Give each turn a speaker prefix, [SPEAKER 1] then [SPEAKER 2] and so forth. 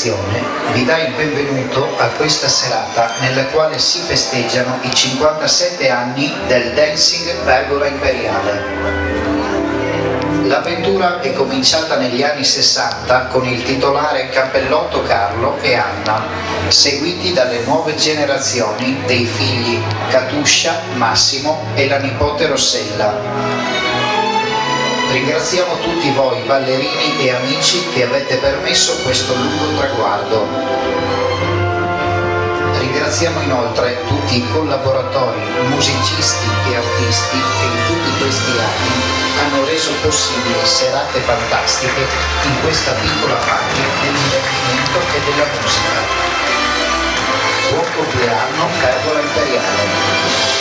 [SPEAKER 1] Fondazione vi dà il benvenuto a questa serata nella quale si festeggiano i 57 anni del Dancing Pergola Imperiale. L'avventura è cominciata negli anni 60 con il titolare Cappellotto Carlo e Anna, seguiti dalle nuove generazioni dei figli Katuscia, Massimo e la nipote Rossella. Ringraziamo tutti voi ballerini e amici che avete permesso questo lungo traguardo. Ringraziamo inoltre tutti i collaboratori, musicisti e artisti che in tutti questi anni hanno reso possibili serate fantastiche in questa piccola patria del divertimento e della musica. Buon compleanno, Pergola Imperiale!